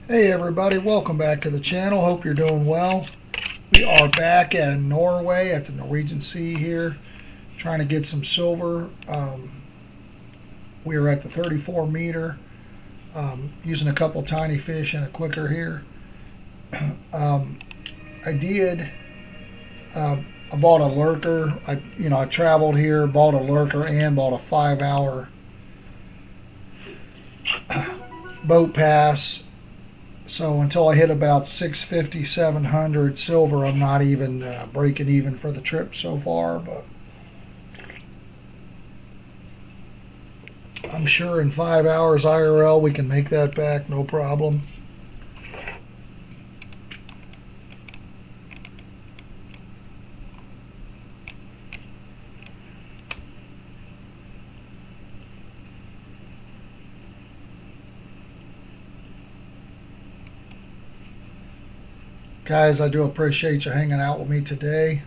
Hey everybody, welcome back to the channel. Hope you're doing well. We are back in Norway at the Norwegian Sea here, trying to get some silver. We are at the 34 meter, using a couple tiny fish and a clicker here. um, I did. I bought a lurker. I traveled here, bought a lurker, and bought a 5 hour boat pass. So until I hit about 650, 700 silver, I'm not even breaking even for the trip so far. But I'm sure in 5 hours IRL we can make that back, no problem. Guys, I do appreciate you hanging out with me today.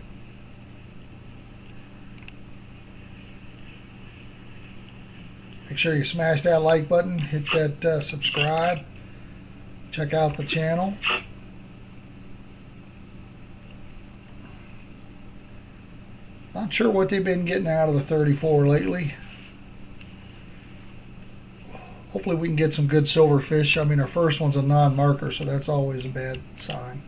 Make sure you smash that like button, hit that subscribe, check out the channel. Not sure what they've been getting out of the 34 lately. Hopefully we can get some good silver fish. I mean, our first one's a non-marker, so that's always a bad sign.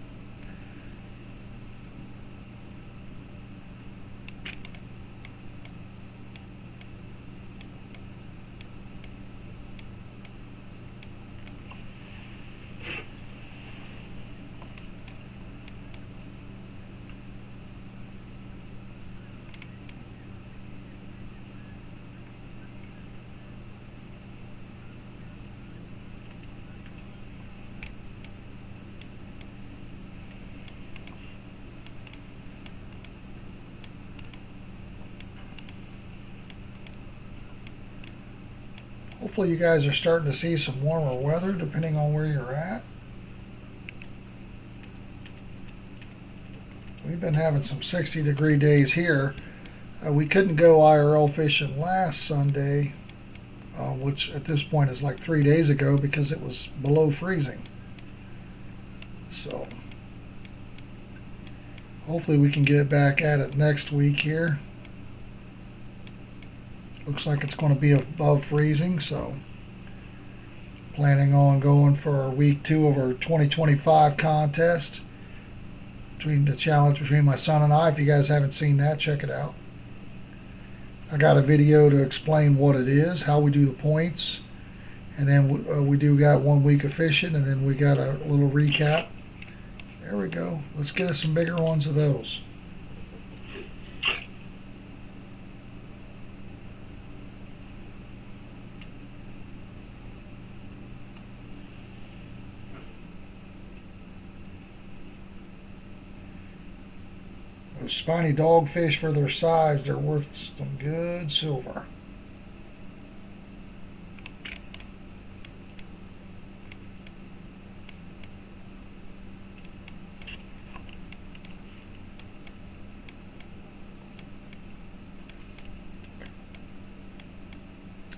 Hopefully you guys are starting to see some warmer weather depending on where you're at. We've been having some 60-degree days here. We couldn't go IRL fishing last Sunday, which at this point is like 3 days ago, because it was below freezing. So hopefully we can get back at it next week here. Looks like it's going to be above freezing, so planning on going for week 2 of our 2025 contest. Between the challenge between my son and I. If you guys haven't seen that, check it out. I got a video to explain what it is, how we do the points, and then we do got 1 week of fishing, and then we got a little recap. There we go. Let's get us some bigger ones of those. Those spiny dogfish, for their size, they're worth some good silver.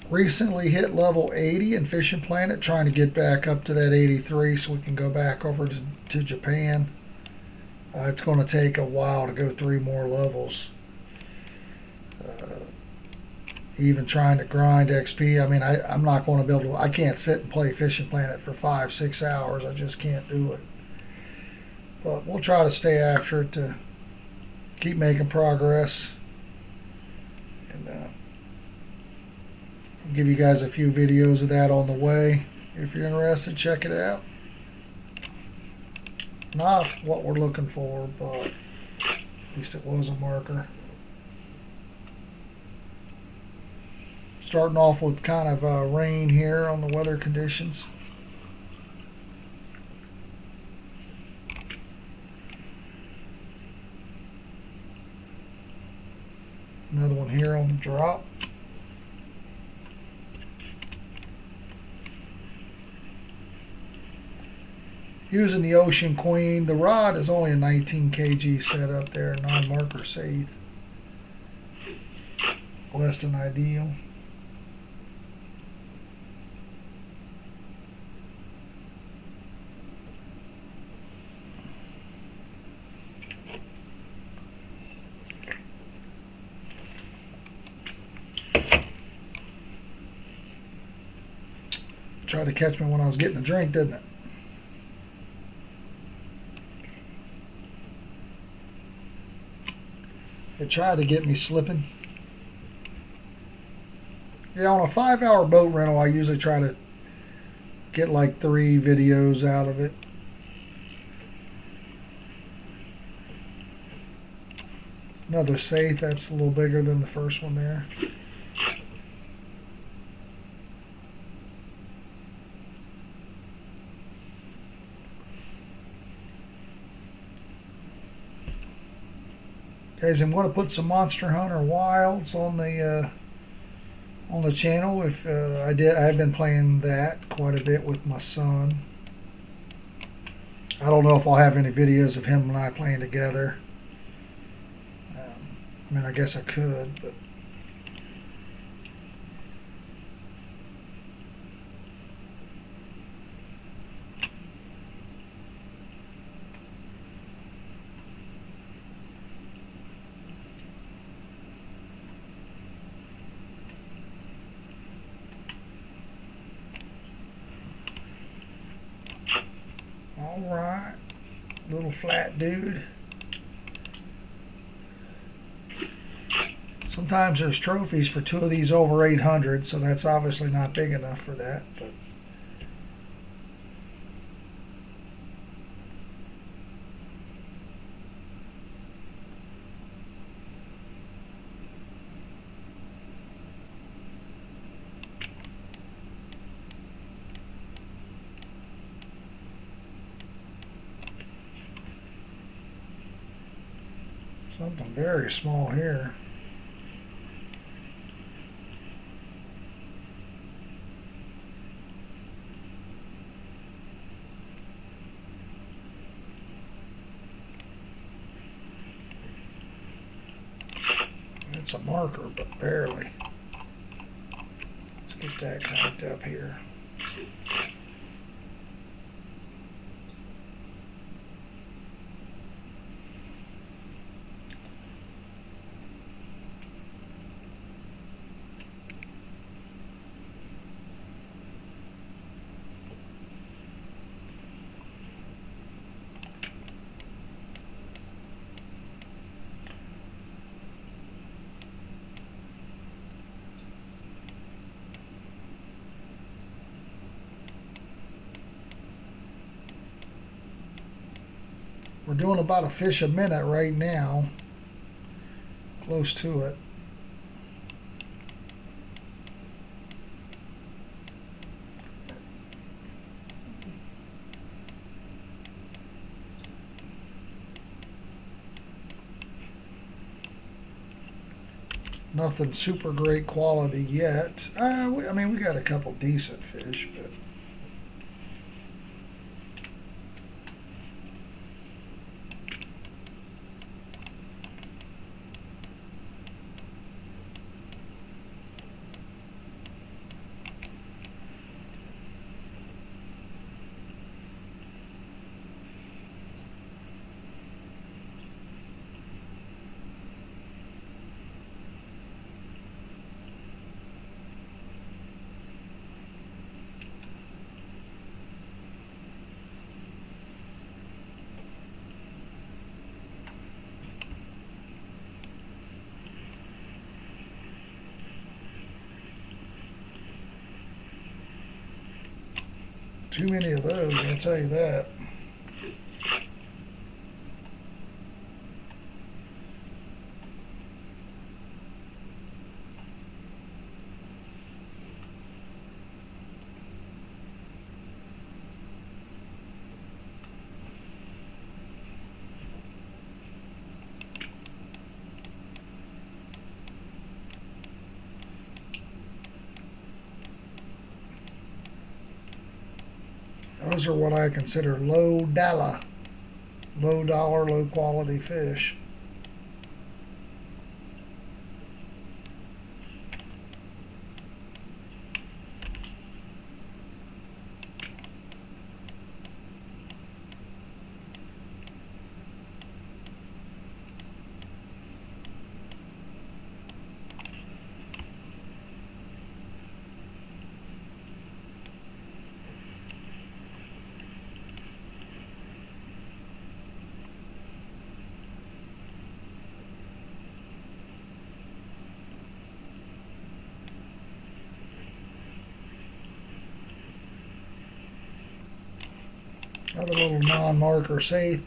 Recently hit level 80 in Fishing Planet, trying to get back up to that 83 so we can go back over to Japan. It's going to take a while to go 3 more levels. Even trying to grind XP, I mean, I'm not going to be able to, I can't sit and play Fishing Planet for 5-6 hours. I just can't do it. But we'll try to stay after it to keep making progress. And I'll give you guys a few videos of that on the way. If you're interested, check it out. Not what we're looking for, but at least it was a marker. Starting off with kind of rain here on the weather conditions. Another one here on the drop. Using the Ocean Queen. The rod is only a 19 kg setup there, non-marker safe. Less than ideal. Tried to catch me when I was getting a drink, didn't it? It tried to get me slipping. Yeah, on a 5-hour boat rental, I usually try to get like 3 videos out of it. Another safe that's a little bigger than the first one there. Guys, I'm going to put some Monster Hunter Wilds on the channel. If I've been playing that quite a bit with my son. I don't know if I'll have any videos of him and I playing together. I mean, I guess I could, but all right, little flat dude. Sometimes there's trophies for 2 of these over 800, so that's obviously not big enough for that. But something very small here. It's a marker, but barely. Let's get that cranked up here. We're doing about a fish a minute right now, close to it. Nothing super great quality yet. I mean, we got a couple decent fish, but too many of those, I'll tell you that. Those are what I consider low dollar, low quality fish. Another little non-marker safe.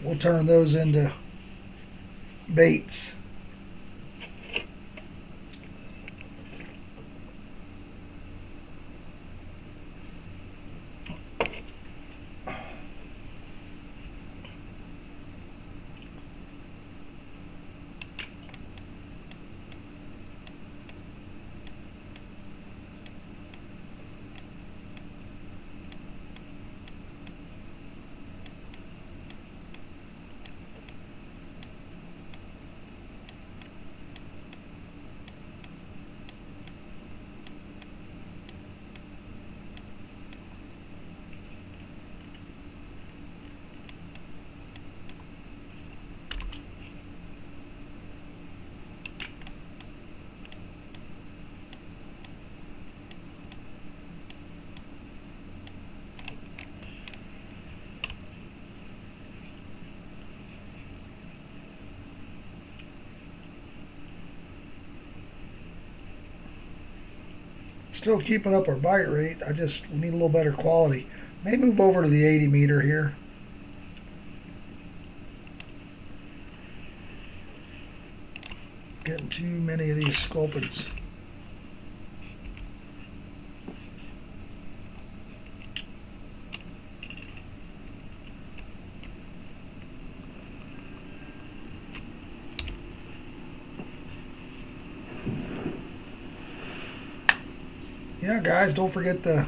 We'll turn those into baits. Still keeping up our bite rate. I just need a little better quality. May move over to the 80 meter here. Getting too many of these sculpins. Yeah, guys, don't forget to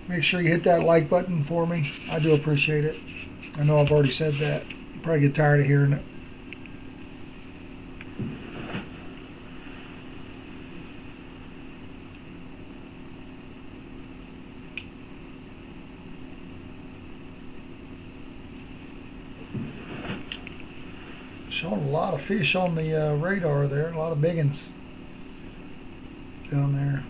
make sure you hit that like button for me. I do appreciate it. I know I've already said that. You probably get tired of hearing it. Showing a lot of fish on the radar there. A lot of big ones down there.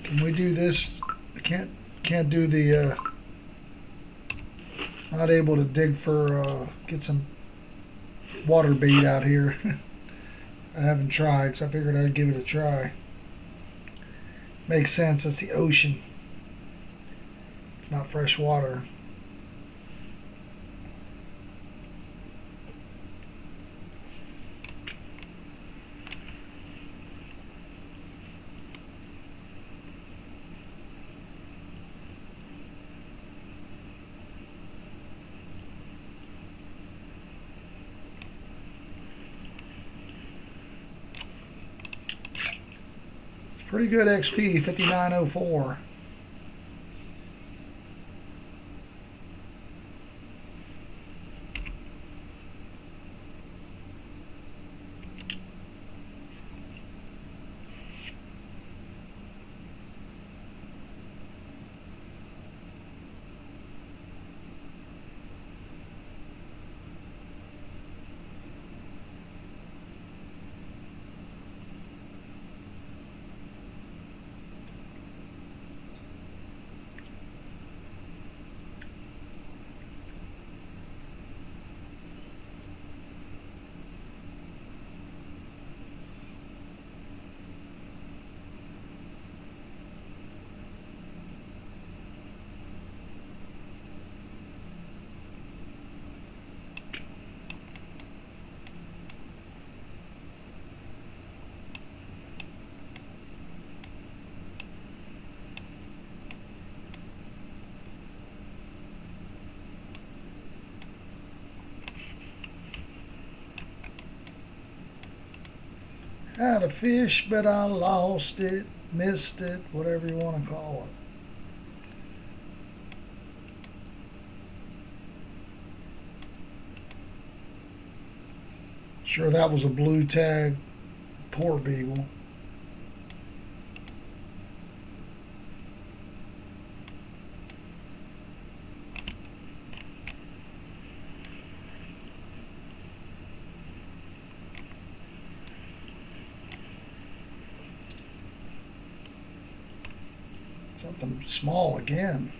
Can we do this? I can't do the not able to dig for get some water bait out here. I haven't tried, so I figured I'd give it a try. Makes sense, it's the ocean. It's not fresh water. Pretty good XP, 5904. Had a fish, but I lost it, missed it, whatever you want to call it. Sure, that was a blue tag port beagle. Something small again.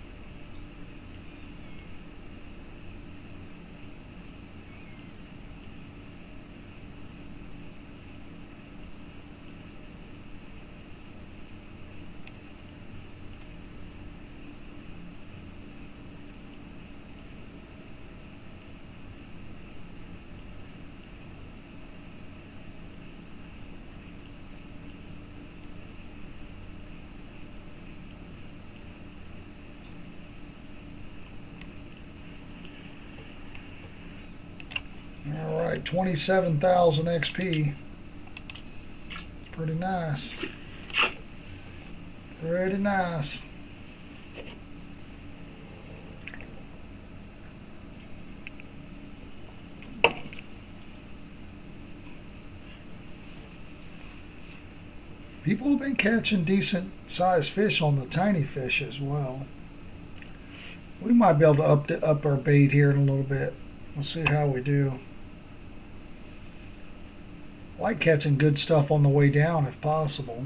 All right, 27,000 XP. Pretty nice. Pretty nice. People have been catching decent sized fish on the tiny fish as well. We might be able to up our bait here in a little bit. We'll see how we do. I like catching good stuff on the way down if possible.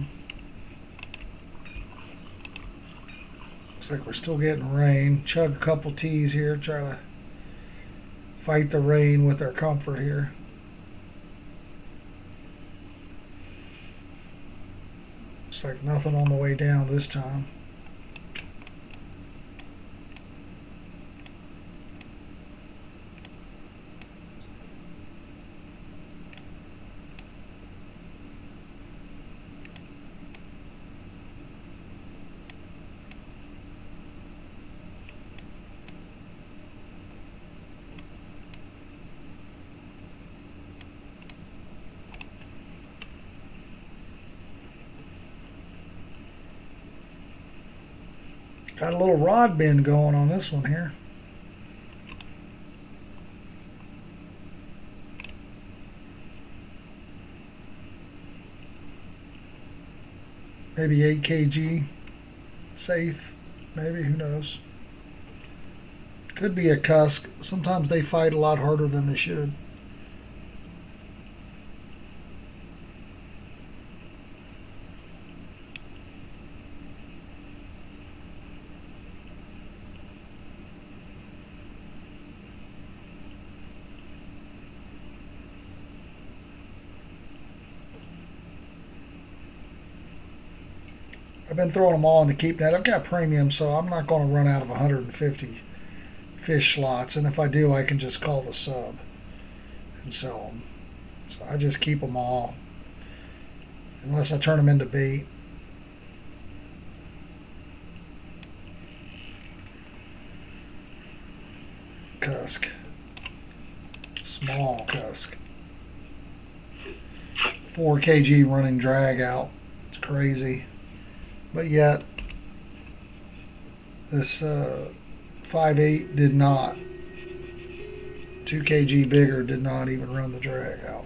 Looks like we're still getting rain. Chug a couple teas here, try to fight the rain with our comfort here. Looks like nothing on the way down this time. Got a little rod bend going on this one here. Maybe 8 kg safe, maybe, who knows. Could be a cusk. Sometimes they fight a lot harder than they should. I've been throwing them all in the keep net. I've got premium, so I'm not going to run out of 150 fish slots. And if I do, I can just call the sub and sell them. So I just keep them all, unless I turn them into bait. Cusk. Small cusk. 4 kg running drag out. It's crazy. But yet, this 5.8 did not. 2 kg bigger did not even run the drag out.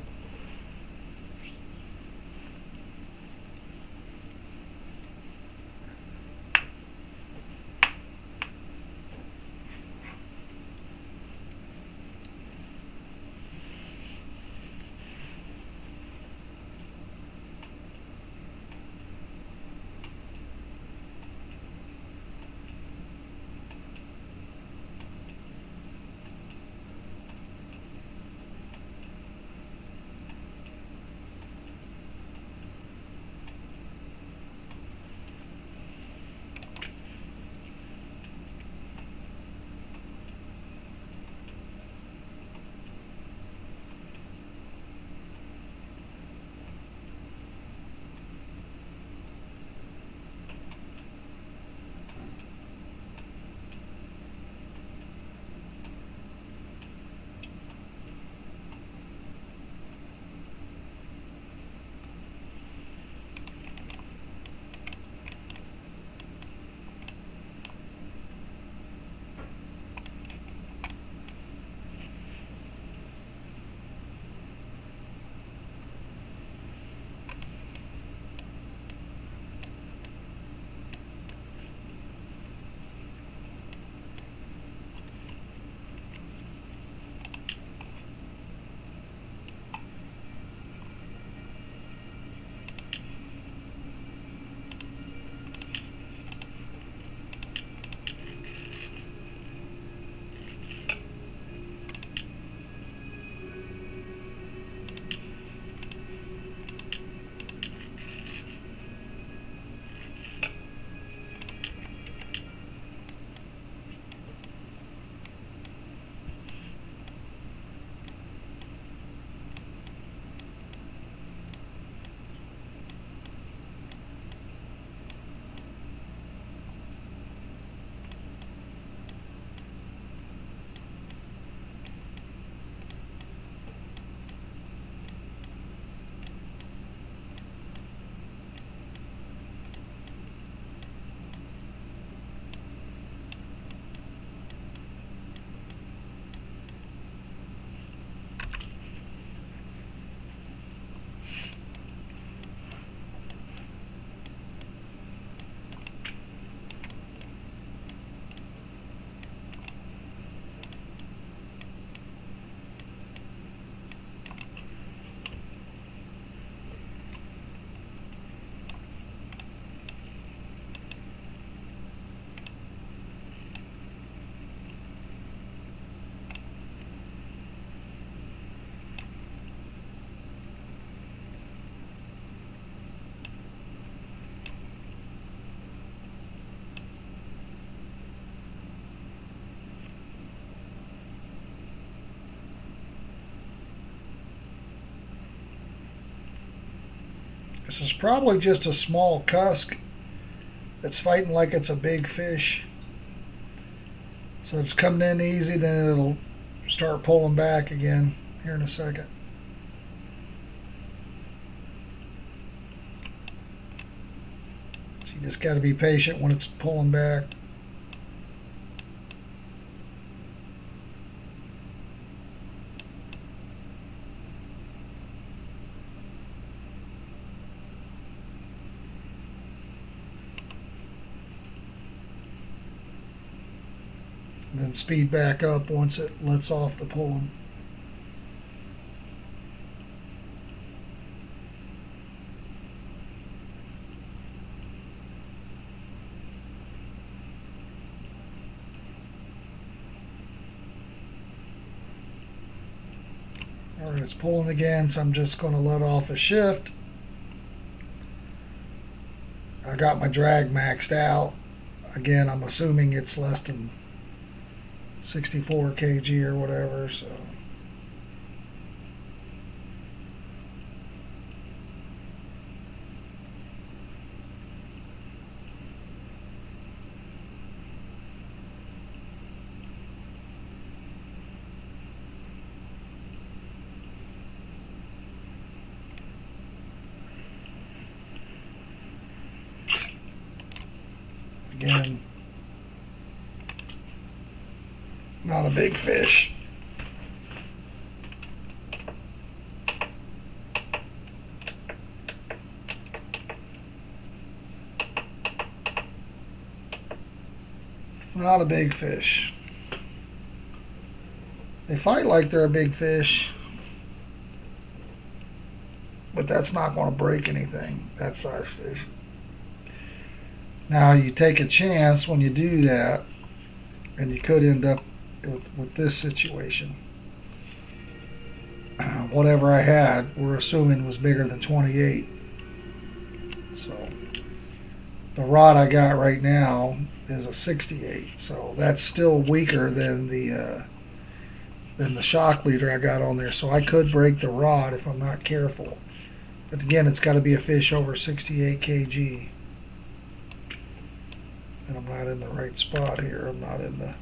This is probably just a small cusk that's fighting like it's a big fish. So it's coming in easy, then it'll start pulling back again here in a second. So you just got to be patient when it's pulling back. And then speed back up once it lets off the pulling. Alright, it's pulling again, so I'm just going to let off a shift. I got my drag maxed out. Again, I'm assuming it's less than 64 kg or whatever, so again, not a big fish. Not a big fish. They fight like they're a big fish, but that's not going to break anything, that size fish. Now you take a chance when you do that, and you could end up with this situation. Whatever I had, we're assuming was bigger than 28. So the rod I got right now is a 68. So that's still weaker than the shock leader I got on there. So I could break the rod if I'm not careful. But again, it's got to be a fish over 68 kg. And I'm not in the right spot here. I'm not in the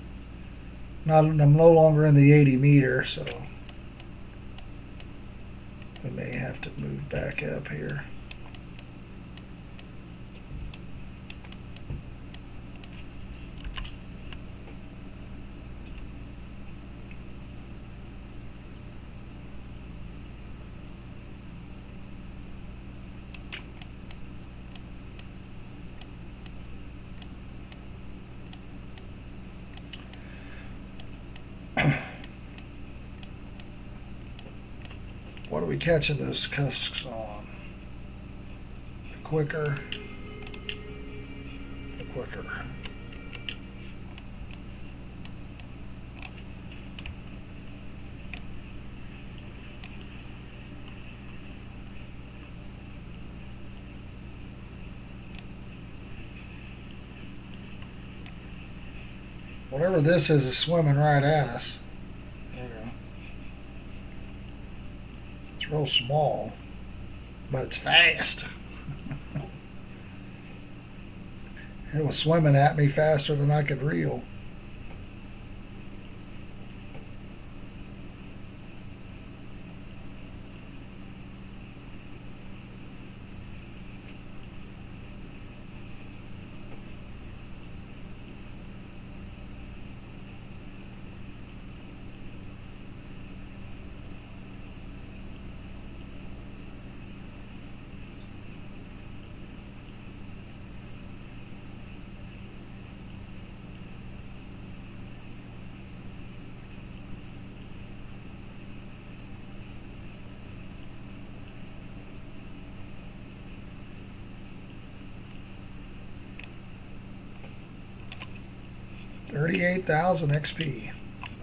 I'm no longer in the 80 meter, so I may have to move back up here. What are we catching those cusks on? The quicker. Whatever this is swimming right at us. There we go. It's real small, but it's fast. It was swimming at me faster than I could reel. $38,000 XP.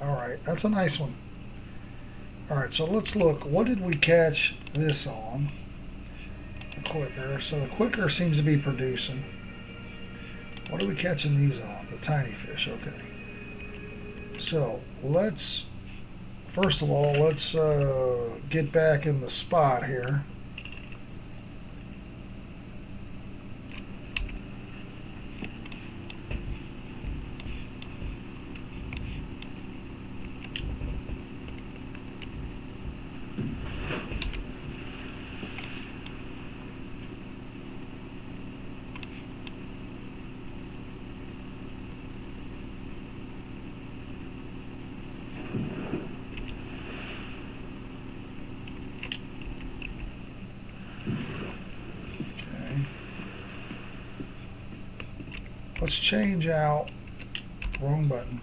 Alright, that's a nice one. Alright, so let's look. What did we catch this on? The quicker. So the quicker seems to be producing. What are we catching these on? The tiny fish, okay. So let's, first of all, let's get back in the spot here. let's change out, wrong button.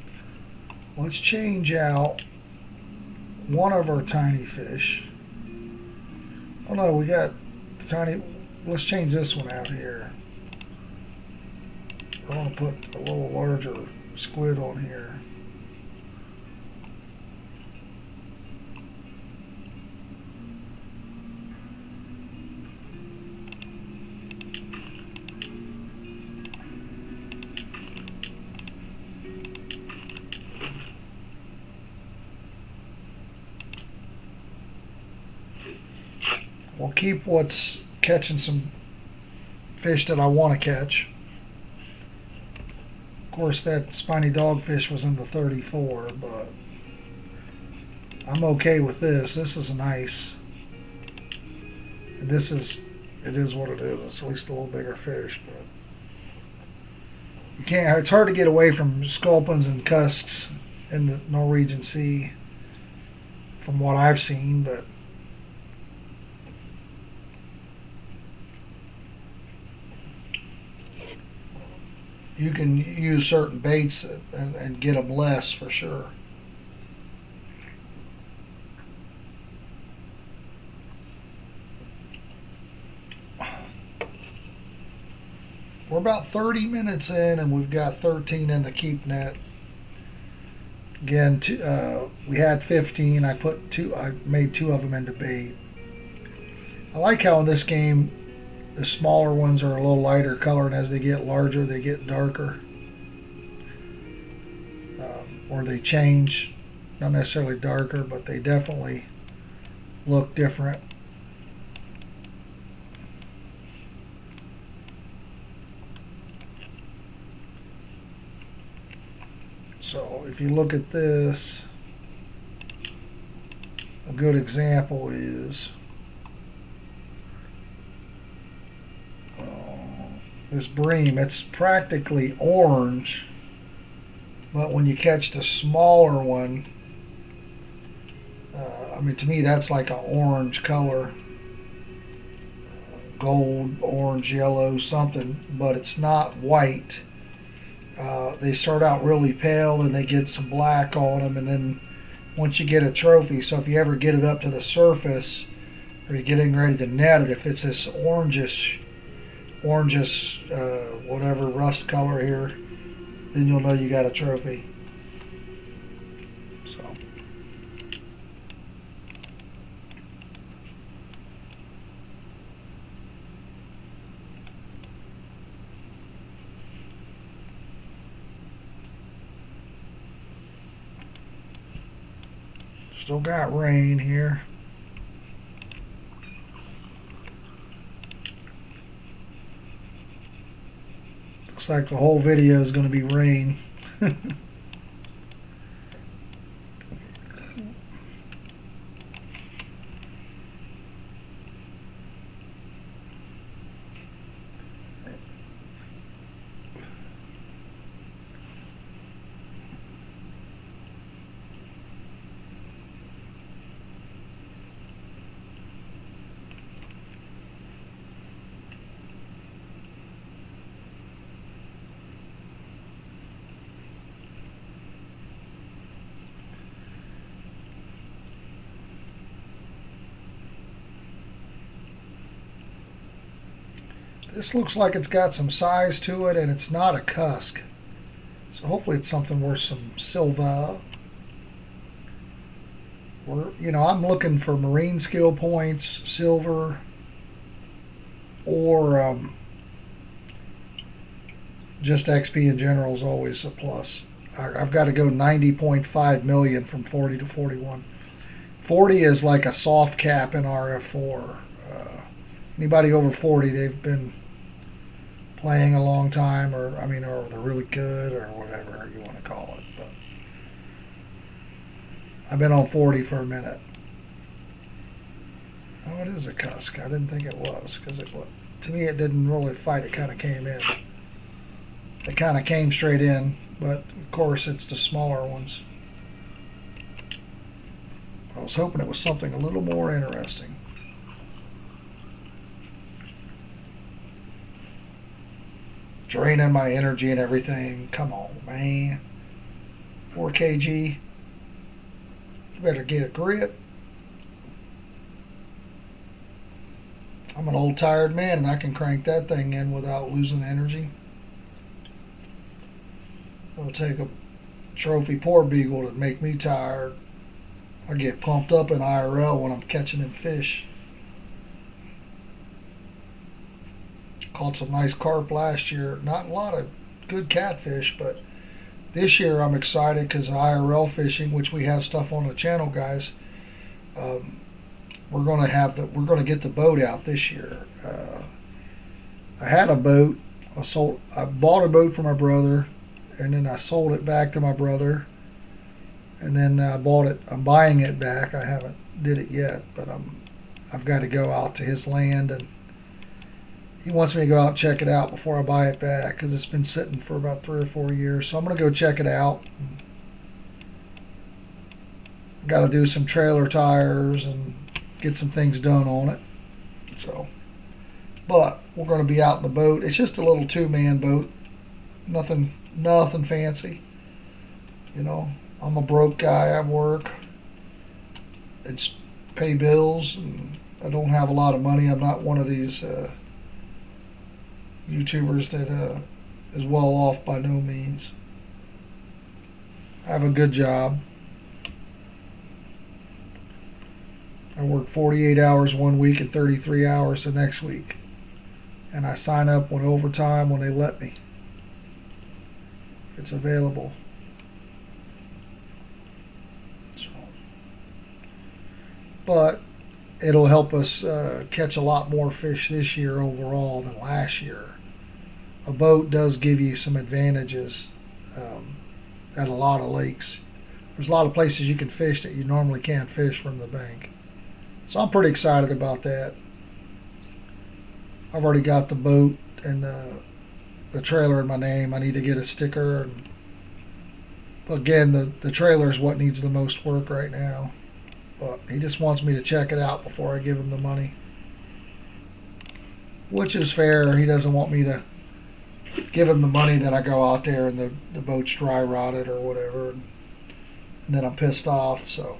Let's change out one of our tiny fish. Oh no, we got the tiny, let's change this one out here. I want to put a little larger squid on here. We'll keep what's catching some fish that I want to catch. Of course, that spiny dogfish was in the 34, but I'm okay with this. This is nice. And this is, it is what it is. It's at least a little bigger fish, but you can't. It's hard to get away from sculpins and cusks in the Norwegian Sea, from what I've seen, but. You can use certain baits and get them less for sure. We're about 30 minutes in and we've got 13 in the keep net. Again, we had 15. I made 2 of them into bait. I like how in this game the smaller ones are a little lighter color, and as they get larger, they get darker. Or they change, not necessarily darker, but they definitely look different. So if you look at this, a good example is this bream. It's practically orange, but when you catch the smaller one, I mean, to me that's like an orange color, gold, orange, yellow, something, but it's not white. They start out really pale and they get some black on them, and then once you get a trophy, so if you ever get it up to the surface or you're getting ready to net it, if it's this orangish whatever rust color here, then you'll know you got a trophy. So still got rain here. Looks like the whole video is going to be rain. This looks like it's got some size to it, and it's not a cusk. So hopefully it's something worth some silver. I'm looking for marine skill points, silver, or just XP in general is always a plus. I've got to go 90.5 million from 40 to 41. 40 is like a soft cap in RF4. Anybody over 40, they've been playing a long time, or they're really good, or whatever you want to call it. But I've been on 40 for a minute. Oh, it is a cusk. I didn't think it was, because to me it didn't really fight. It kind of came in. It kind of came straight in, but of course it's the smaller ones. I was hoping it was something a little more interesting. draining my energy and everything. Come on, man. 4 kg. You better get a grip. I'm an old tired man and I can crank that thing in without losing energy. It'll take a trophy poor beagle to make me tired. I get pumped up in IRL when I'm catching them fish. Caught some nice carp last year. Not a lot of good catfish, but this year I'm excited because IRL fishing, which we have stuff on the channel, guys. We're gonna get the boat out this year. I had a boat. I bought a boat for my brother, and then I sold it back to my brother, and then I bought it. I'm buying it back. I haven't did it yet, but I've got to go out to his land, and he wants me to go out and check it out before I buy it back because it's been sitting for about 3 or 4 years. So I'm gonna go check it out. Got to do some trailer tires and get some things done on it. So, but we're going to be out in the boat. It's just a little 2-man boat. Nothing fancy. You know, I'm a broke guy. I work. It's pay bills, and I don't have a lot of money. I'm not one of these YouTubers that is well off by no means. I have a good job. I work 48 hours one week and 33 hours the next week. And I sign up with overtime when they let me. It's available. So, but it'll help us catch a lot more fish this year overall than last year. A boat does give you some advantages at a lot of lakes. There's a lot of places you can fish that you normally can't fish from the bank. So I'm pretty excited about that. I've already got the boat and the trailer in my name. I need to get a sticker. But again, the trailer is what needs the most work right now. But he just wants me to check it out before I give him the money. Which is fair. He doesn't want me to give him the money, then I go out there and the boat's dry rotted or whatever. And then I'm pissed off, so.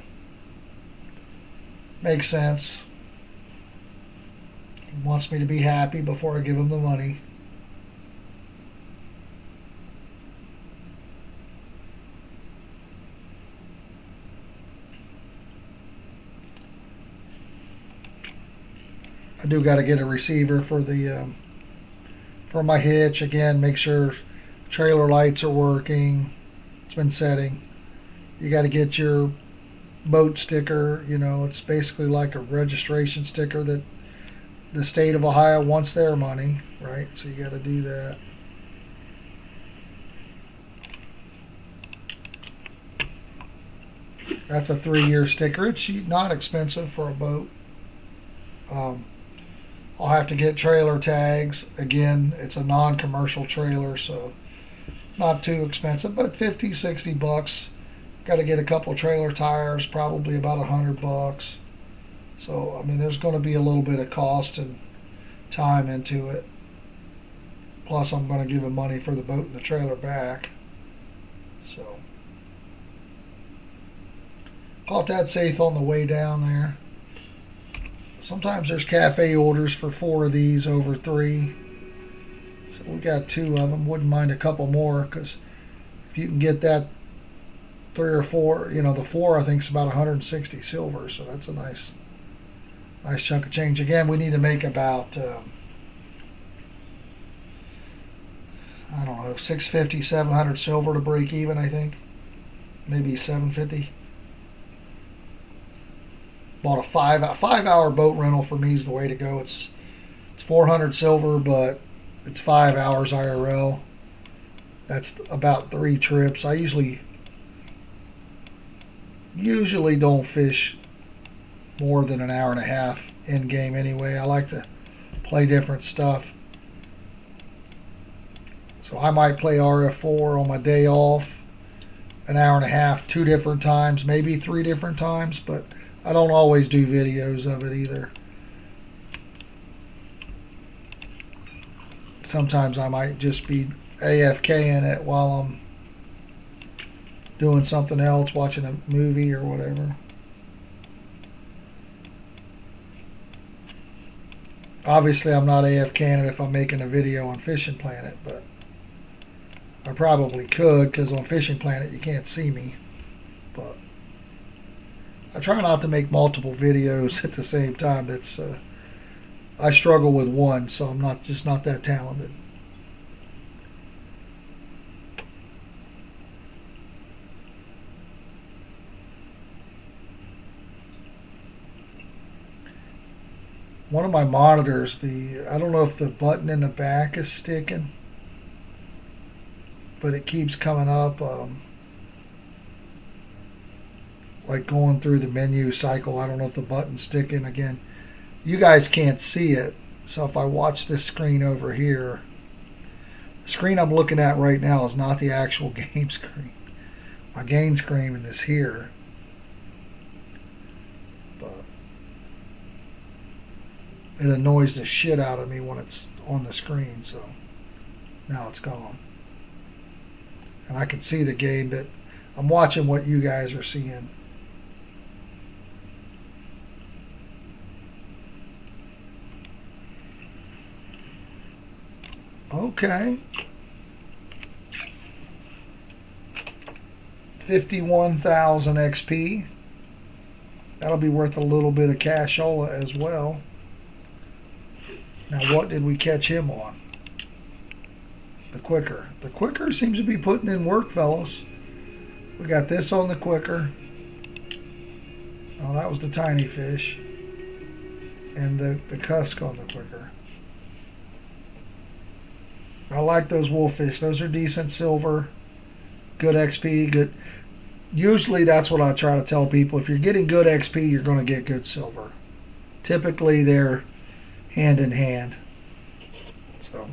Makes sense. He wants me to be happy before I give him the money. I do got to get a receiver for the for my hitch. Again, make sure trailer lights are working. It's been setting. You got to get your boat sticker. You know, it's basically like a registration sticker that the state of Ohio wants their money, right? So you got to do that. That's a 3-year sticker. It's not expensive for a boat. I'll have to get trailer tags. Again, it's a non-commercial trailer, so not too expensive, but 50, 60 bucks. Got to get a couple trailer tires, probably about $100. So, I mean, there's going to be a little bit of cost and time into it. Plus, I'm going to give him money for the boat and the trailer back. So, caught that safe on the way down there. Sometimes there's cafe orders for 4 of these over 3. So we got 2 of them. Wouldn't mind a couple more, because if you can get that 3 or 4, you know, the 4 I think is about 160 silver, so that's a nice chunk of change. Again, we need to make about I don't know, 650, 700 silver to break even. I think maybe 750. Bought a 5-hour boat rental. For me is the way to go. It's 400 silver, but it's 5 hours IRL. That's about 3 trips. I usually don't fish more than an hour and a half in game anyway. I like to play different stuff. So I might play RF4 on my day off, an hour and a half, 2 different times, maybe 3 different times, but I don't always do videos of it either. sometimes I might just be AFKing it while I'm doing something else, watching a movie or whatever. Obviously, I'm not AFKing it if I'm making a video on Fishing Planet, but I probably could, because on Fishing Planet you can't see me. But I try not to make multiple videos at the same time. I struggle with one, so I'm not that talented. One of my monitors, I don't know if the button in the back is sticking, but it keeps coming up like going through the menu cycle. I don't know if the button's sticking again. You guys can't see it, so if I watch this screen over here, the screen I'm looking at right now is not the actual game screen. My game screen is here. But it annoys the shit out of me when it's on the screen, so now it's gone. And I can see the game that I'm watching, what you guys are seeing. Okay. 51,000 XP. That'll be worth a little bit of cashola as well. Now, what did we catch him on? The quicker. The quicker seems to be putting in work, fellas. We got this on the quicker. Oh, that was the tiny fish. And the cusk on the quicker. I like those wolffish. Those are decent silver. Good XP. Good. Usually that's what I try to tell people. If you're getting good XP, you're going to get good silver. Typically they're hand in hand. So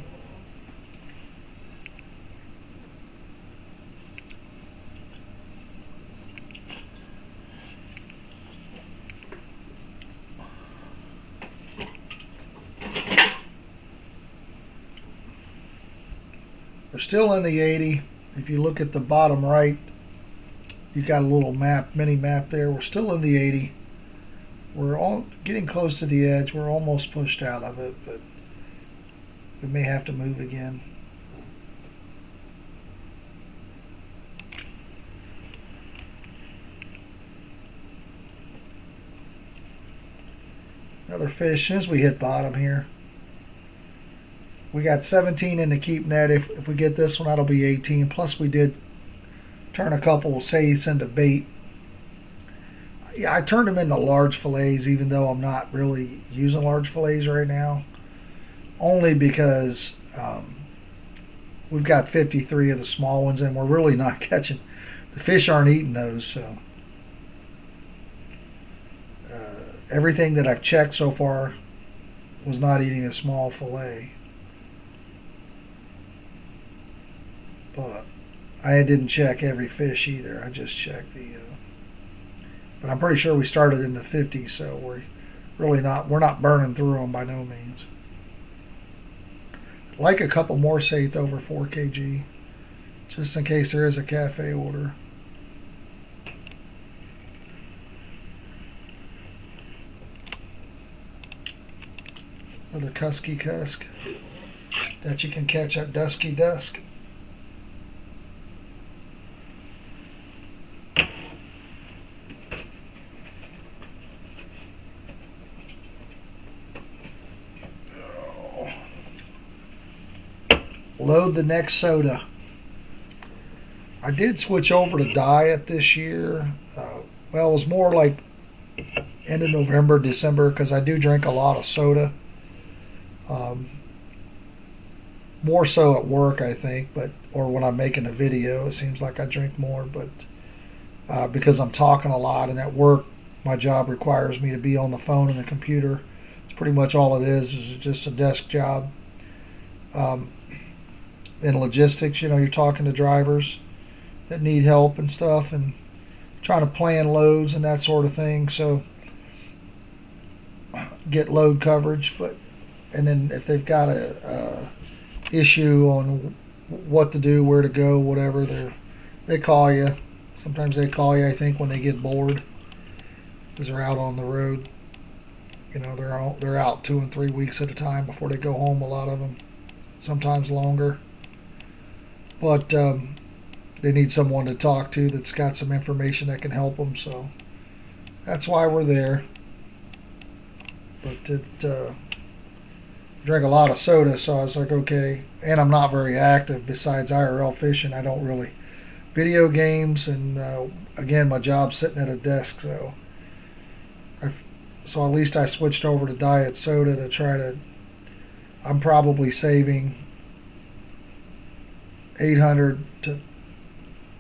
we're still in the 80. If you look at the bottom right, you've got a little map, mini map there. We're still in the 80. We're all getting close to the edge. We're almost pushed out of it, but we may have to move again. Another fish as we hit bottom here. We got 17 in the keep net. If we get this one, that'll be 18. Plus we did turn a couple saithes into bait. Yeah, I turned them into large fillets, even though I'm not really using large fillets right now. Only because we've got 53 of the small ones, and we're really not catching. The fish aren't eating those, so everything that I've checked so far was not eating a small fillet. But I didn't check every fish either. I just checked but I'm pretty sure we started in the 50s, so we're not burning through them by no means. Like a couple more saithe over 4 kg, just in case there is a cafe order. Another cusky cusk that you can catch at dusky dusk. Load the next soda. I did switch over to diet this year. Well, it was more like end of November, December, because I do drink a lot of soda. More so at work, I think, or when I'm making a video, it seems like I drink more. But because I'm talking a lot, and at work, my job requires me to be on the phone and the computer. It's pretty much all it is just a desk job. In logistics, you're talking to drivers that need help and stuff, and trying to plan loads and that sort of thing. So get load coverage, and then if they've got a issue on what to do, where to go, whatever, they call you. Sometimes they call you, I think, when they get bored because they're out on the road. You know, they're out 2 and 3 weeks at a time before they go home. A lot of them, sometimes longer. But they need someone to talk to that's got some information that can help them. So that's why we're there. But drink a lot of soda, so I was like, okay. And I'm not very active besides IRL fishing. I don't really video games, and again, my job's sitting at a desk, so at least I switched over to diet soda to try to. I'm probably saving 800 to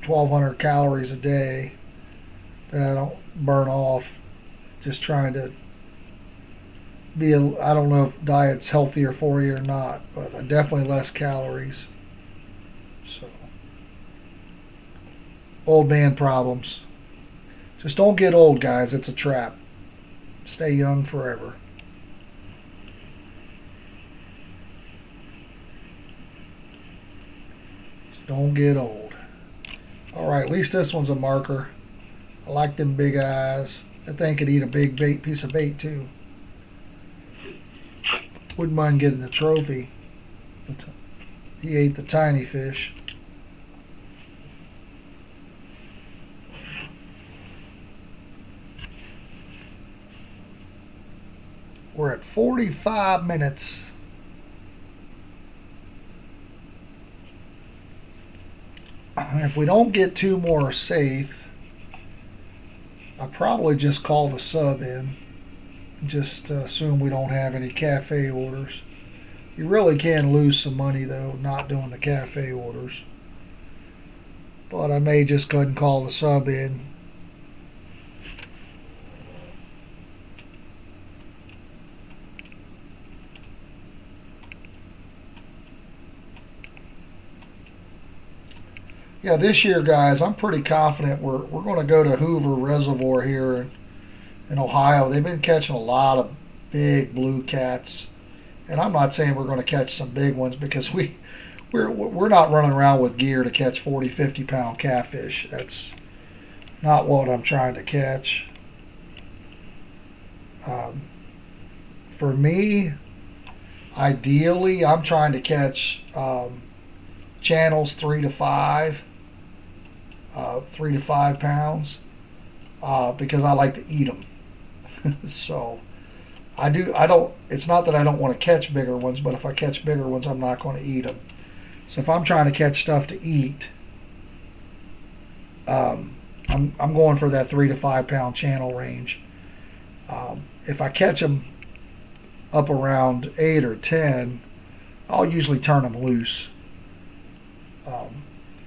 1,200 calories a day that I don't burn off. Just trying to be. I don't know if diet's healthier for you or not, but definitely less calories. So, old man problems. Just don't get old, guys. It's a trap. Stay young forever. Just don't get old. Alright, at least this one's a marker. I like them big eyes. That thing could eat a big piece of bait too. Wouldn't mind getting the trophy. But he ate the tiny fish. We're at 45 minutes. If we don't get two more safe, I'll probably just call the sub in. Just assume we don't have any cafe orders. You really can lose some money, though, not doing the cafe orders. But I may just go ahead and call the sub in. Yeah, this year, guys, I'm pretty confident we're going to go to Hoover Reservoir here in Ohio. They've been catching a lot of big blue cats, and I'm not saying we're going to catch some big ones because we're not running around with gear to catch 40, 50-pound catfish. That's not what I'm trying to catch. For me, ideally, I'm trying to catch channels 3 to 5 pounds, because I like to eat them. So I don't. It's not that I don't want to catch bigger ones, but if I catch bigger ones, I'm not going to eat them. So if I'm trying to catch stuff to eat, I'm going for that 3 to 5 pound channel range. If I catch them up around 8 or 10, I'll usually turn them loose.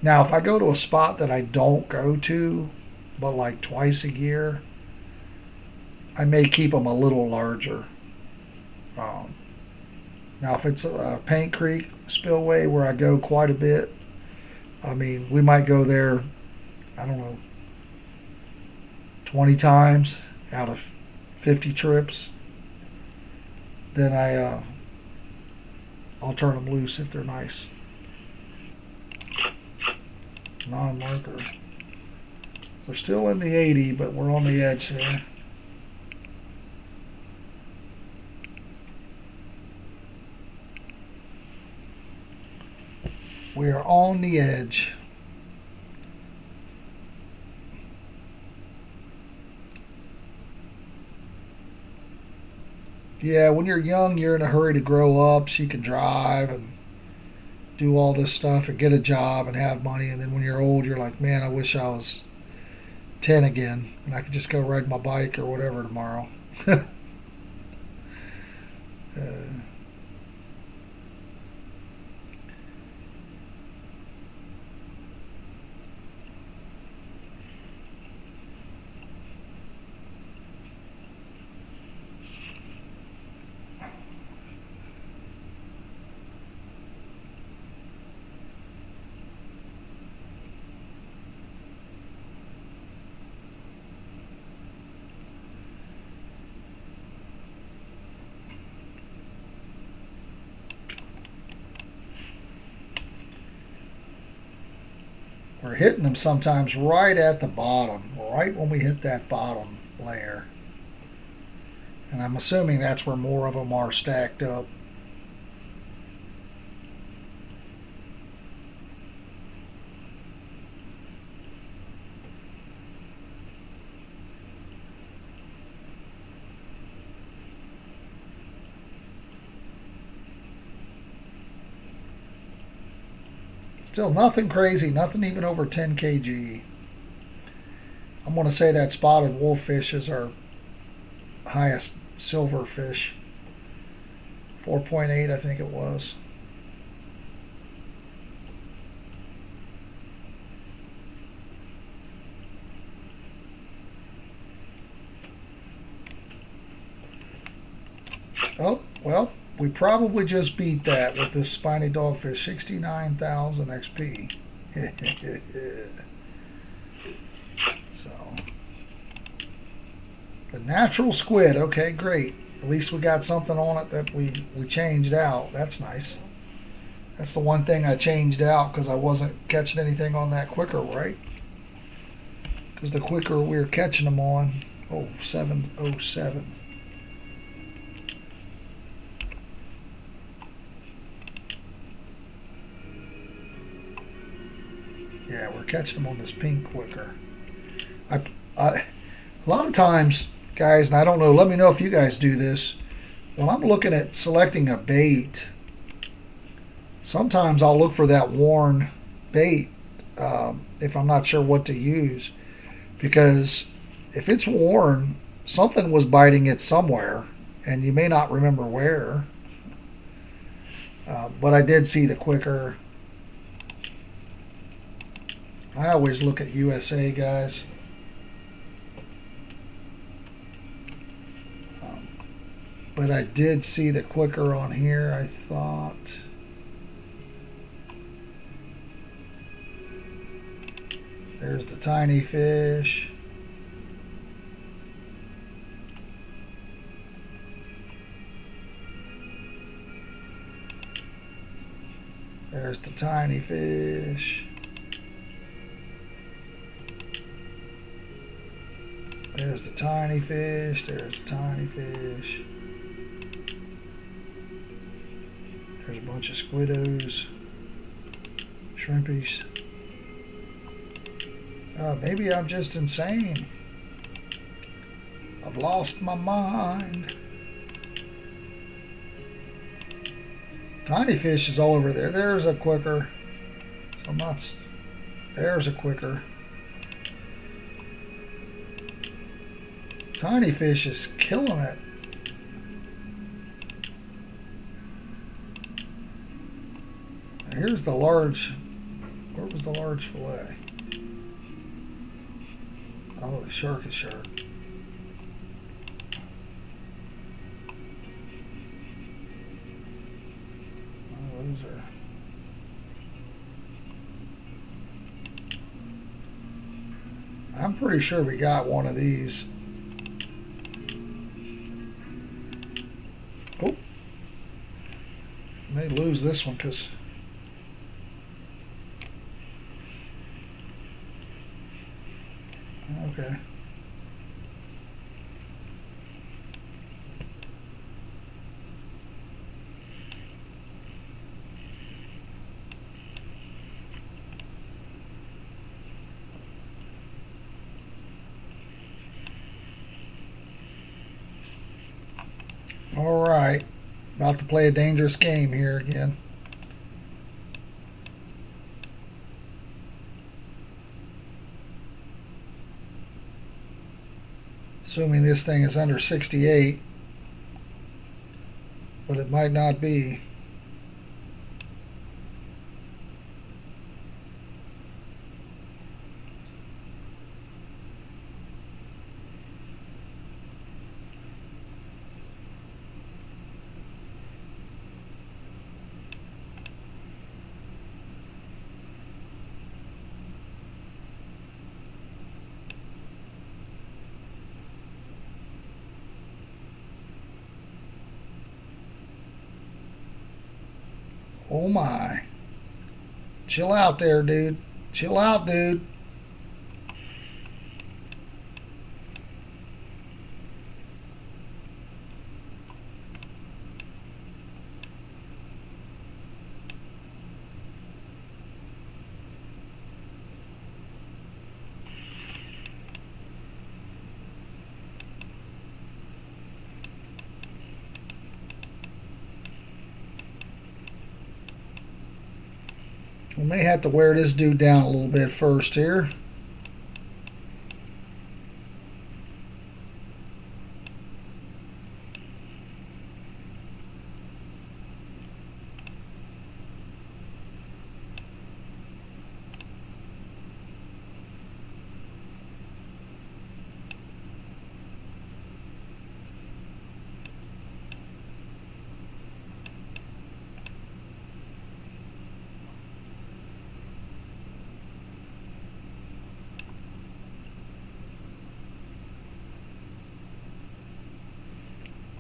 Now, if I go to a spot that I don't go to, but like twice a year, I may keep them a little larger. Now, if it's a Paint Creek spillway where I go quite a bit, I mean, we might go there, I don't know, 20 times out of 50 trips. Then I'll turn them loose if they're nice. Non-marker. We're still in the 80, but we're on the edge here. We are on the edge. Yeah, when you're young, you're in a hurry to grow up so you can drive and do all this stuff and get a job and have money. And then when you're old, you're like, man, I wish I was 10 again and I could just go ride my bike or whatever tomorrow. We're hitting them sometimes right at the bottom, right when we hit that bottom layer. And I'm assuming that's where more of them are stacked up. Still nothing crazy, nothing even over 10 kg. I'm going to say that spotted wolffish is our highest silver fish. 4.8, I think it was. Oh, well, we probably just beat that with this spiny dogfish, 69,000 XP. So, the natural squid, okay, great. At least we got something on it that we changed out. That's nice. That's the one thing I changed out because I wasn't catching anything on that quicker, right? Because the quicker we were catching them on, 707. Yeah, we're catching them on this pink quicker. A lot of times, guys, and I don't know, let me know if you guys do this. When I'm looking at selecting a bait, sometimes I'll look for that worn bait if I'm not sure what to use. Because if it's worn, something was biting it somewhere, and you may not remember where. But I did see the quicker. I always look at USA, guys. But I did see the quicker on here, I thought. There's the tiny fish. There's the tiny fish. There's the tiny fish. There's the tiny fish. There's a bunch of squiddos, shrimpies. Maybe I'm just insane. I've lost my mind. Tiny fish is all over there. There's a quicker. So I'm not. There's a quicker. Tiny fish is killing it. Here's the large. Where was the large fillet? Oh, the shark is shark. Oh, those are. I'm pretty sure we got one of these. Oh, may lose this one because. Okay. All right. About to play a dangerous game here again. Assuming this thing is under 68, but it might not be. Oh my. Chill out there, dude. Chill out, dude. We may have to wear this dude down a little bit first here.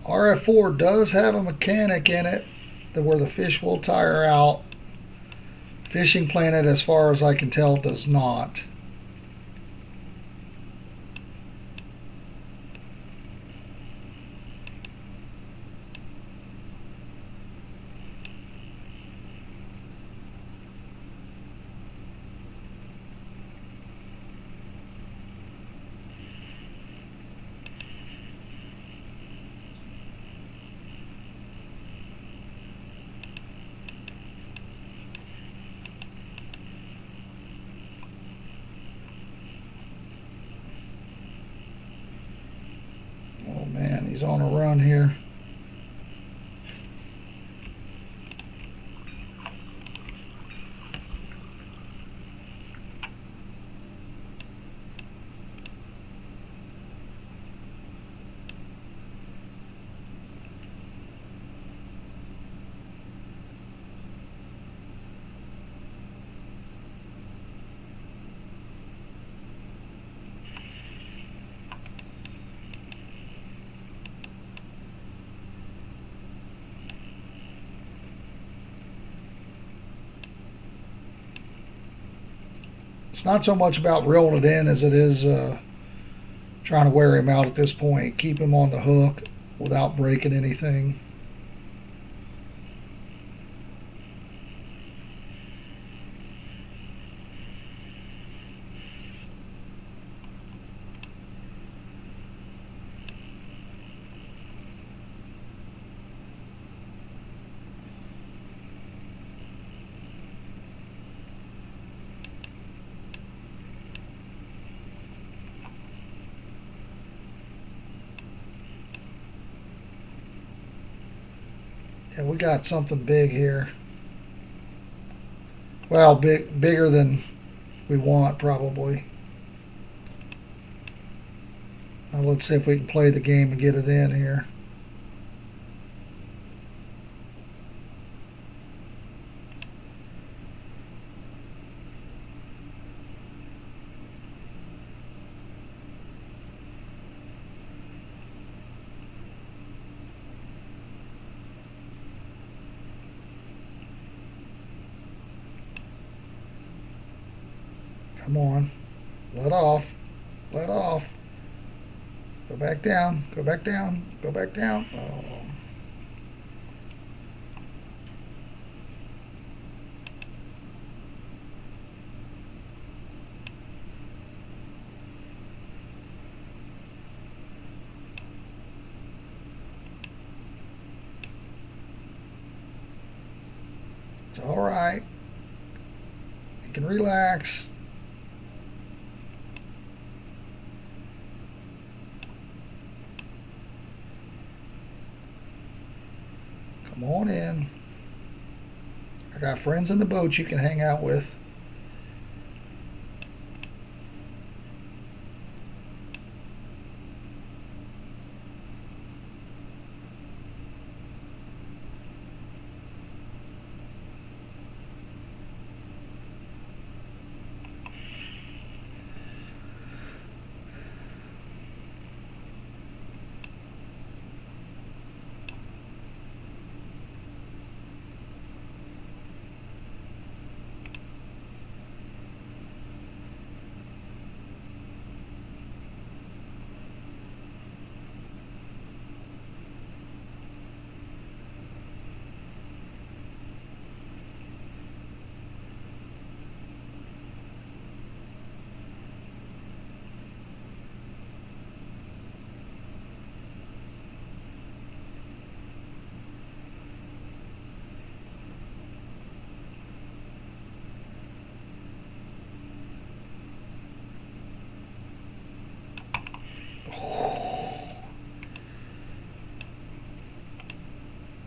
RF4 does have a mechanic in it where the fish will tire out. Fishing Planet, as far as I can tell, does not. Oh man, he's on a run here. It's not so much about reeling it in as it is trying to wear him out at this point. Keep him on the hook without breaking anything. Yeah, we got something big here. Well, bigger than we want, probably. Now let's see if we can play the game and get it in here. Come on. Let off. Let off. Go back down. Go back down. Go back down. Oh. It's all right. You can relax. Come on in. I got friends in the boat you can hang out with.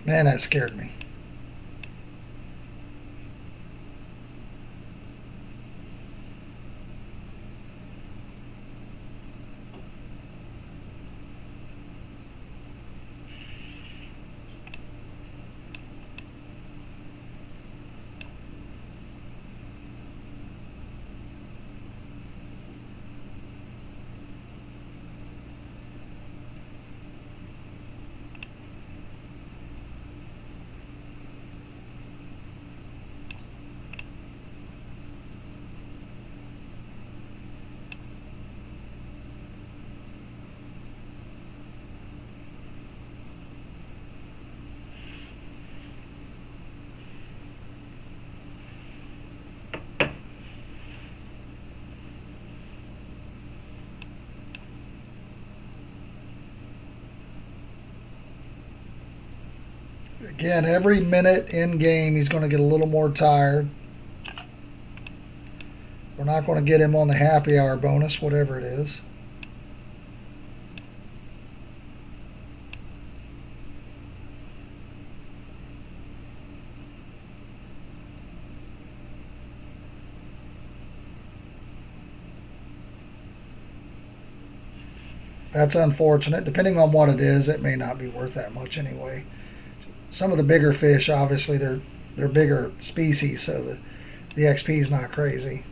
Man, that scared me. Again, every minute in game, he's going to get a little more tired. We're not going to get him on the happy hour bonus, whatever it is. That's unfortunate. Depending on what it is, it may not be worth that much anyway. Some of the bigger fish, obviously, they're bigger species, so the XP is not crazy.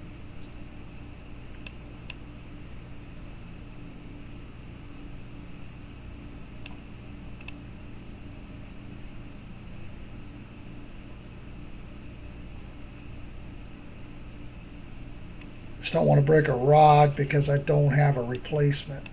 Just don't want to break a rod because I don't have a replacement.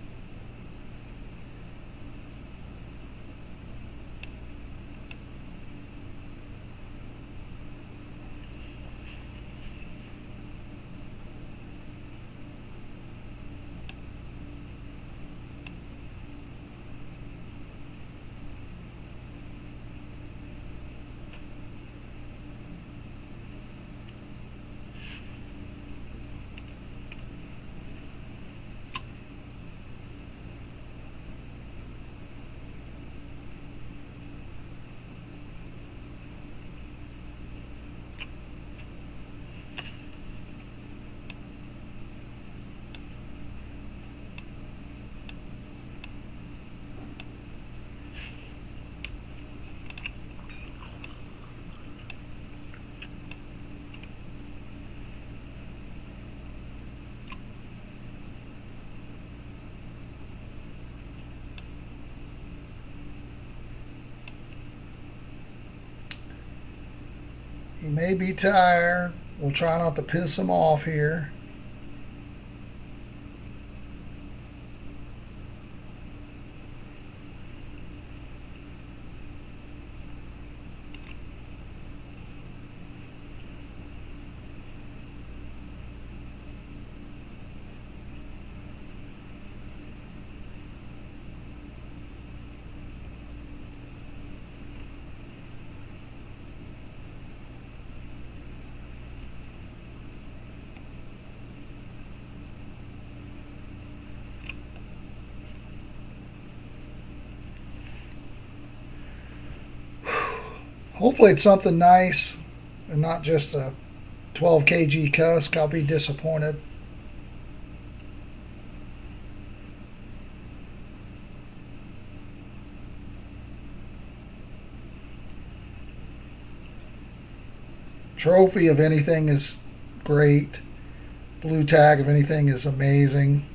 He may be tired. We'll try not to piss him off here. Hopefully it's something nice and not just a 12 kg cusk. I'll be disappointed. Trophy of anything is great. Blue tag of anything is amazing.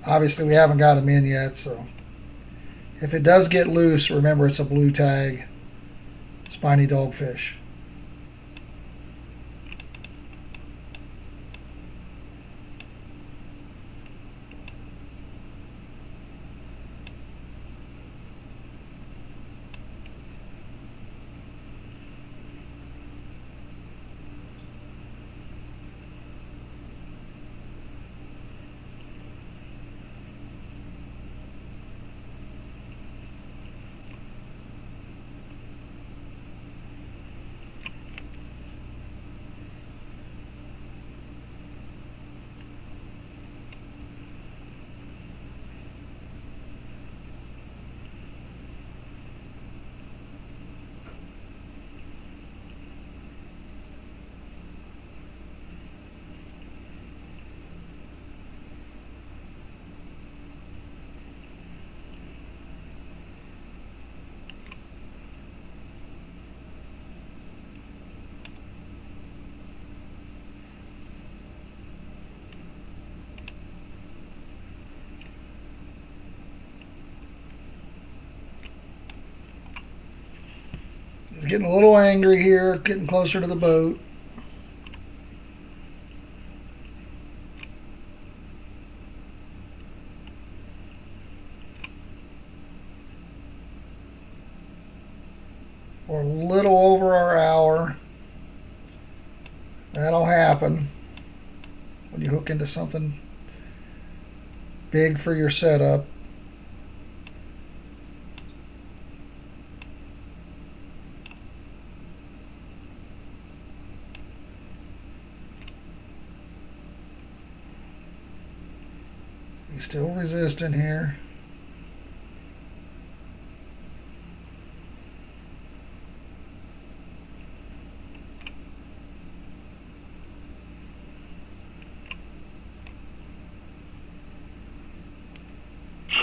Obviously we haven't got him in yet, so if it does get loose, remember it's a blue tag spiny dogfish. getting a little angry here, getting closer to the boat. We're a little over our hour. That'll happen when you hook into something big for your setup. He's still resisting here.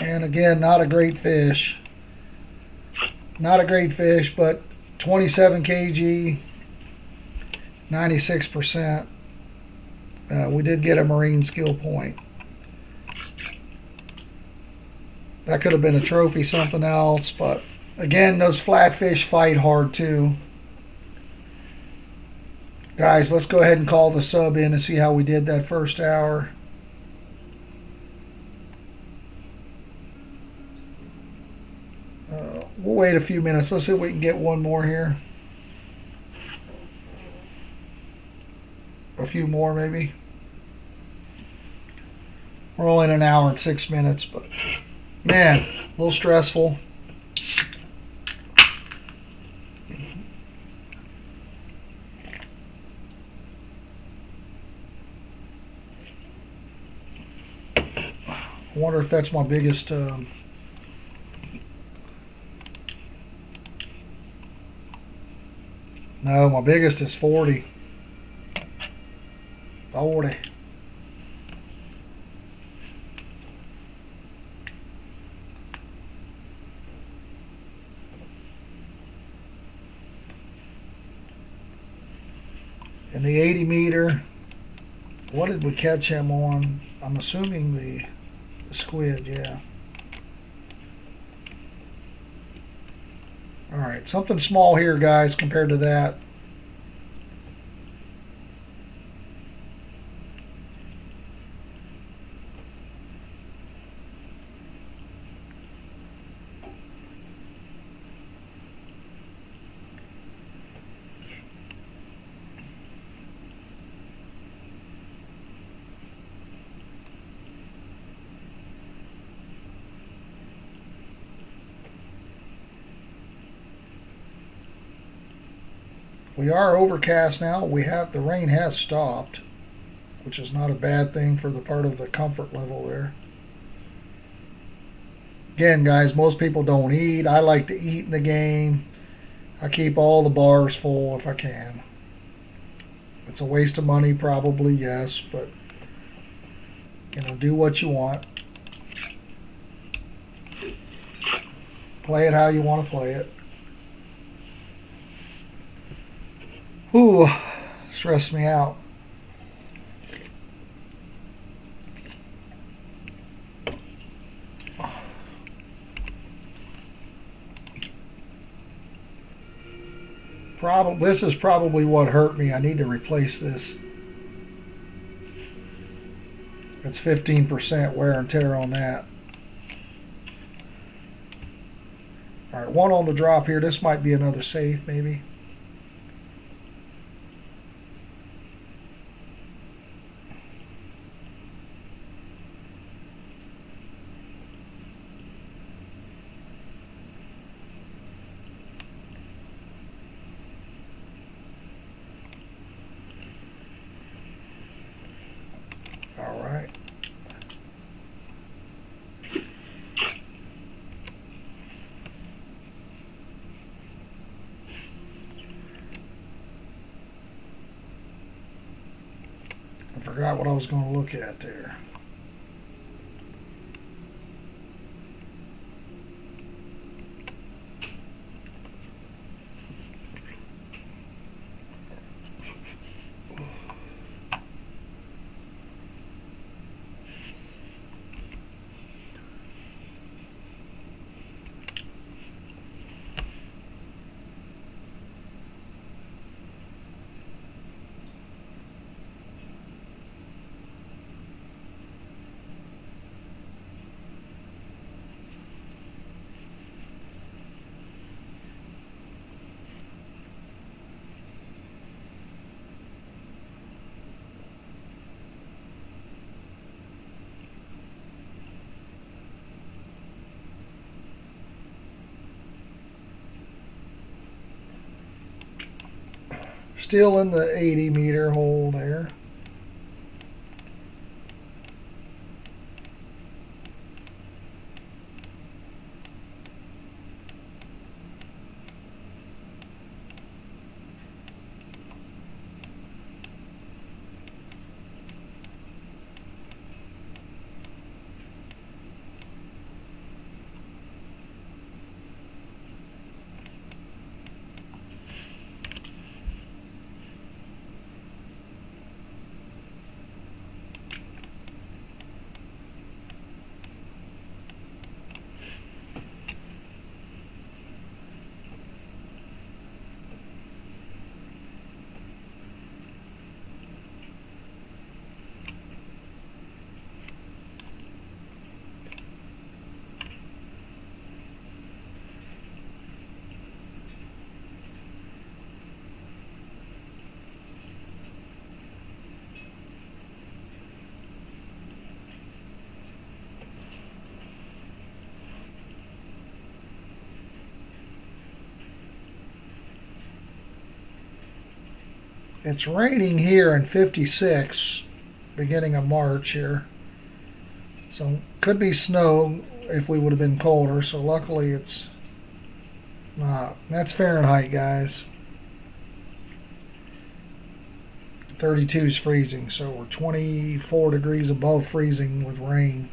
And again, not a great fish. Not a great fish, but 27 kg, 96%. We did get a marine skill point. That could have been a trophy, something else, but again, those flatfish fight hard too. Guys, let's go ahead and call the sub in and see how we did that first hour. We'll wait a few minutes. Let's see if we can get one more here. A few more, maybe. We're only in an hour and 6 minutes, but man, a little stressful. I wonder if that's my biggest. No, my biggest is 40. 40. And the 80 meter, what did we catch him on? I'm assuming the squid, yeah. All right, something small here, guys, compared to that. We are overcast now. The rain has stopped, which is not a bad thing for the part of the comfort level there. Again, guys, most people don't eat. I like to eat in the game. I keep all the bars full if I can. It's a waste of money, probably, yes, but do what you want. Play it how you want to play it. Ooh, stressed me out. This is probably what hurt me. I need to replace this. It's 15% wear and tear on that. All right, one on the drop here. This might be another safe, maybe. All right. I forgot what I was going to look at there. Still in the 80-meter hole there. It's raining here in 56, beginning of March here. So could be snow if we would have been colder. So luckily it's not. That's Fahrenheit, guys. 32 is freezing, so we're 24 degrees above freezing with rain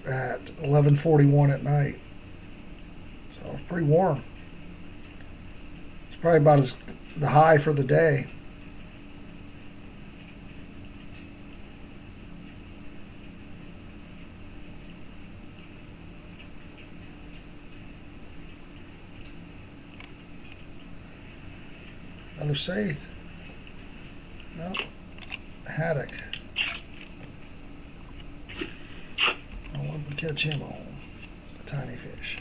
at 11:41 at night. So pretty warm. It's probably about as the high for the day. Another safe. No. Haddock. I want to catch him on. A tiny fish.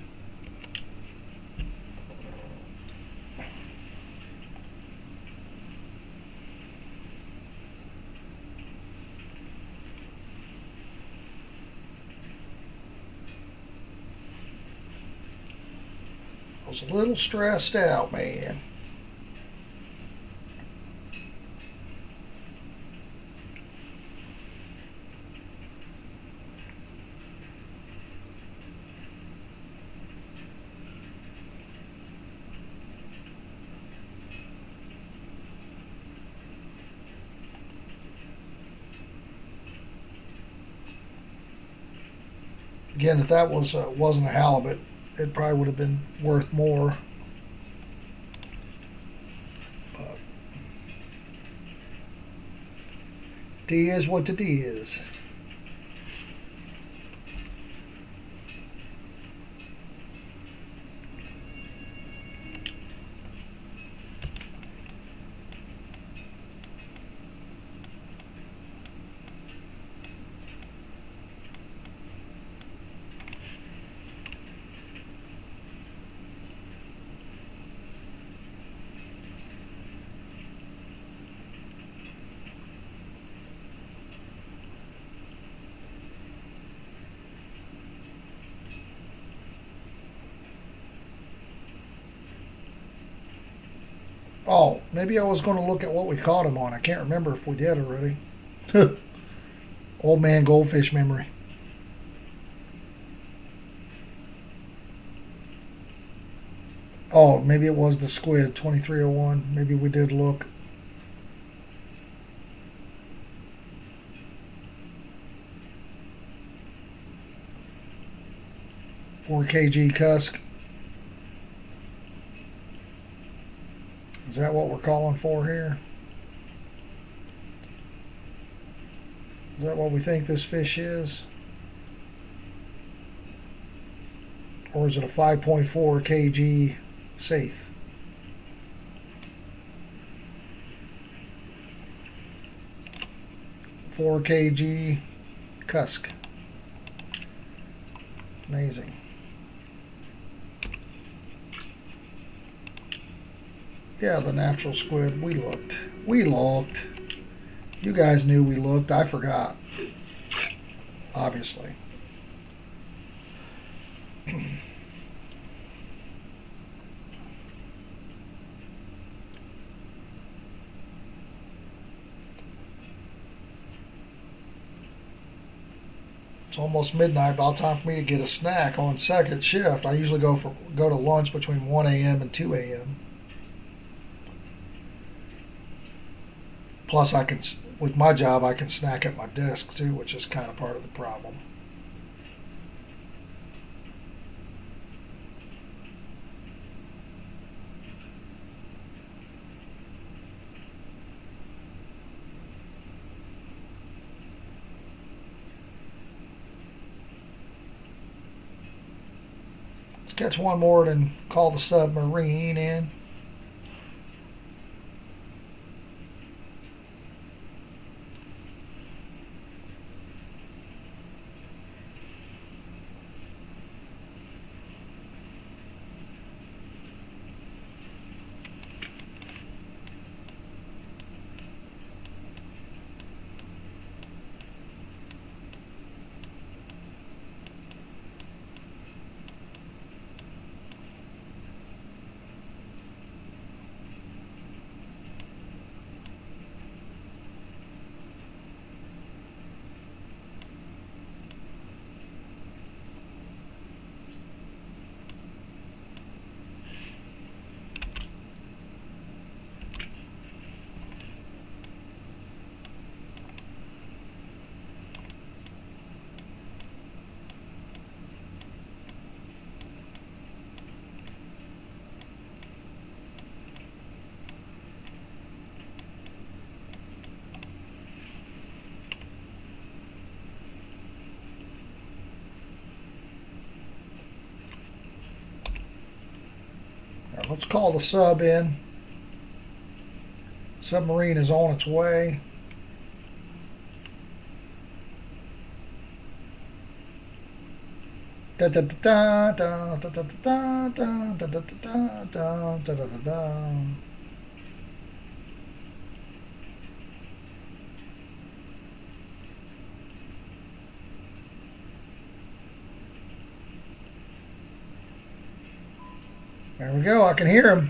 I was a little stressed out, man. Again, if that wasn't a halibut, it probably would have been worth more. But D is what the D is. Oh, maybe I was going to look at what we caught him on. I can't remember if we did already. Old man goldfish memory. Oh, maybe it was the squid, 2301. Maybe we did look. Four kg cusk. Is that what we're calling for here? Is that what we think this fish is? Or is it a 5.4 kg safe? Four kg cusk. Amazing. Yeah, the natural squid. We looked. We looked. You guys knew we looked. I forgot. Obviously. It's almost midnight, about time for me to get a snack on second shift. I usually go to lunch between 1 a.m. and 2 a.m. Plus, with my job, I can snack at my desk too, which is kind of part of the problem. Let's catch one more, then call the submarine in. Right, let's call the sub in. Submarine is on its way. Da da da da da da da da da da da da da da da. There we go. I can hear him.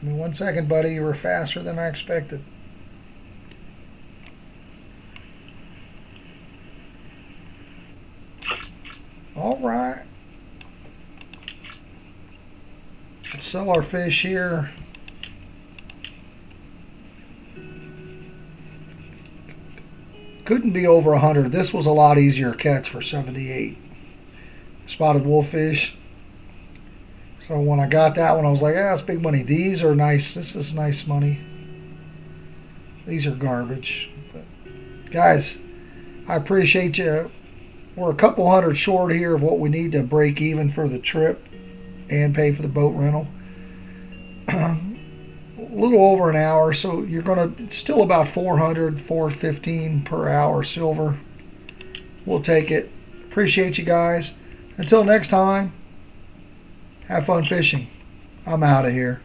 Give me 1 second, buddy. You were faster than I expected. All right. Let's sell our fish here. Couldn't be over 100. This was a lot easier catch for 78. Spotted wolffish. So when I got that one, I was like, yeah, that's big money. These are nice. This is nice money. These are garbage. But guys, I appreciate you. We're a couple hundred short here of what we need to break even for the trip and pay for the boat rental. A little over an hour, so you're going to still about 400, 415 per hour silver. We'll take it. Appreciate you guys. Until next time, have fun fishing. I'm out of here.